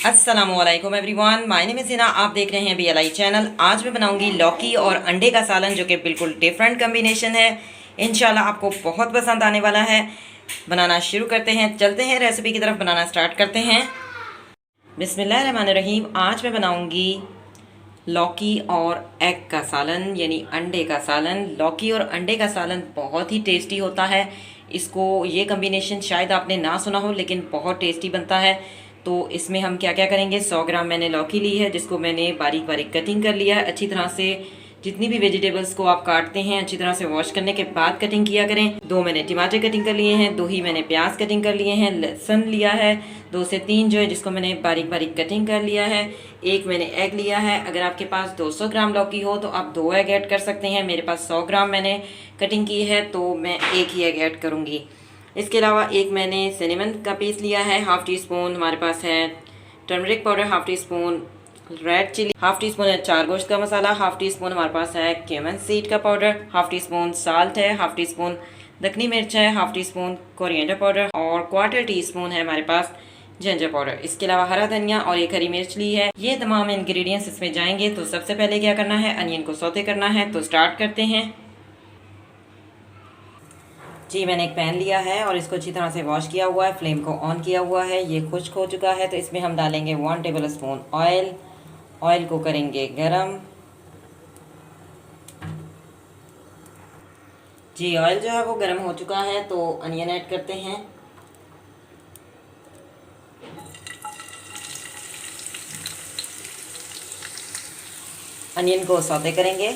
अस्सलामुअलैकुम everyone, my name is Hina. आप देख रहे हैं BLI चैनल। आज मैं बनाऊंगी लौकी और अंडे का सालन, जो कि बिल्कुल डिफरेंट कम्बिनेशन है। इंशाल्लाह आपको बहुत पसंद आने वाला है। बनाना शुरू करते हैं, चलते हैं रेसिपी की तरफ, बनाना स्टार्ट करते हैं। बिस्मिल्लाहिर्रहमानिर्रहीम। आज मैं बनाऊंगी लौकी और एग का सालन, यानी अंडे का सालन। लौकी और अंडे का सालन बहुत ही टेस्टी होता है। इसको ये कम्बिनेशन शायद आपने ना सुना हो, लेकिन बहुत टेस्टी बनता है। तो इसमें हम क्या क्या करेंगे, 100 ग्राम मैंने लौकी ली है, जिसको मैंने बारीक बारीक कटिंग कर लिया है अच्छी तरह से। जितनी भी वेजिटेबल्स को आप काटते हैं, अच्छी तरह से वॉश करने के बाद कटिंग किया करें। 2 मैंने टमाटर कटिंग कर लिए हैं, 2 ही मैंने प्याज कटिंग कर लिए हैं। लहसुन लिया है 2 से 3 जो है, जिसको मैंने बारीक बारीक कटिंग कर लिया है। 1 मैंने एग लिया है। अगर आपके पास 200 ग्राम लौकी हो तो आप 2 एग ऐड कर सकते हैं। मेरे पास 100 ग्राम मैंने कटिंग की है, तो मैं 1 ही एग ऐड करूँगी। इसके अलावा 1 मैंने सिनेमन का पीस लिया है, हाफ़ टी स्पून। हमारे पास है turmeric powder half teaspoon, red chilli half teaspoon है, चार गोश्त का मसाला हाफ़ टी स्पून। हमारे पास है क्यूमिन सीड का powder half tea spoon, salt है हाफ़ टी स्पून, दखनी मिर्च है half tea spoon, coriander powder और 1/4 टीस्पून है हमारे पास जिंजर पाउडर। इसके अलावा हरा धनिया और 1 हरी मिर्च ली है। ये तमाम इंग्रेडिएंट्स इसमें जाएंगे। तो सबसे पहले क्या करना है, अनियन को सौते करना है। तो स्टार्ट करते हैं जी। मैंने एक पैन लिया है और इसको अच्छी तरह से वॉश किया हुआ है, फ्लेम को ऑन किया हुआ है। ये खुश्क हो चुका है, तो इसमें हम डालेंगे 1 टेबल स्पून ऑयल। ऑयल को करेंगे गरम जी। ऑयल जो है वो गरम हो चुका है, तो अनियन ऐड करते हैं। अनियन को सौते करेंगे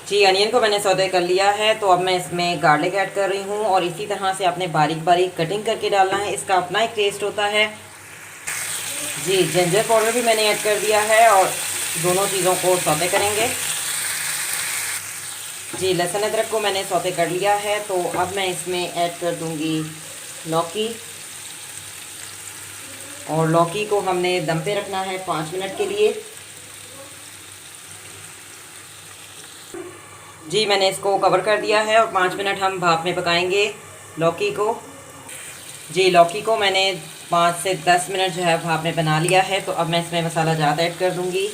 जी। अनियन को मैंने सौते कर लिया है, तो अब मैं इसमें गार्लिक ऐड कर रही हूँ और इसी तरह से आपने बारीक बारीक कटिंग करके डालना है। इसका अपना एक टेस्ट होता है जी। जिंजर पाउडर भी मैंने ऐड कर दिया है और दोनों चीज़ों को सौते करेंगे जी। लहसुन अदरक को मैंने सौते कर लिया है, तो अब मैं इसमें ऐड कर दूँगी लौकी। और लौकी को हमने दम पे रखना है 5 मिनट के लिए जी। मैंने इसको कवर कर दिया है और 5 मिनट हम भाप में पकाएंगे लौकी को जी। लौकी को मैंने 5 से 10 मिनट जो है भाप में बना लिया है। तो अब मैं इसमें मसाला ज़्यादा ऐड कर दूंगी,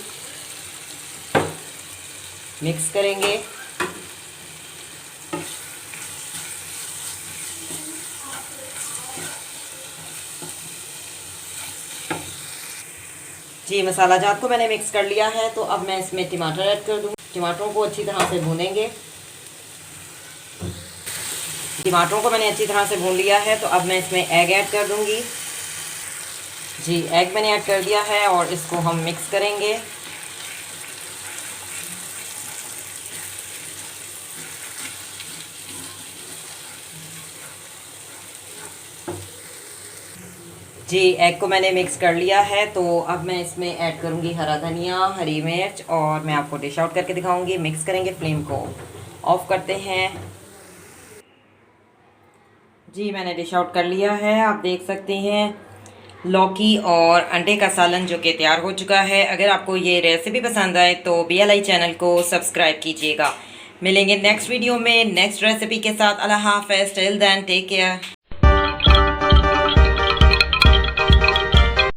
मिक्स करेंगे जी। मसाला जात को मैंने मिक्स कर लिया है, तो अब मैं इसमें टमाटर ऐड कर दूँगी। टमाटरों को अच्छी तरह से भूनेंगे। टमाटरों को मैंने अच्छी तरह से भून लिया है, तो अब मैं इसमें एग ऐड कर दूंगी जी। एग मैंने ऐड कर दिया है और इसको हम मिक्स करेंगे जी। एग को मैंने मिक्स कर लिया है, तो अब मैं इसमें ऐड करूंगी हरा धनिया, हरी मिर्च और मैं आपको डिश आउट करके दिखाऊंगी। मिक्स करेंगे, फ्लेम को ऑफ करते हैं जी। मैंने डिश आउट कर लिया है, आप देख सकते हैं लौकी और अंडे का सालन जो कि तैयार हो चुका है। अगर आपको ये रेसिपी पसंद आए तो BLI चैनल को सब्सक्राइब कीजिएगा। मिलेंगे नेक्स्ट वीडियो में नेक्स्ट रेसिपी के साथ। अल्लाह हाफ़िज़, टिल देन टेक केयर।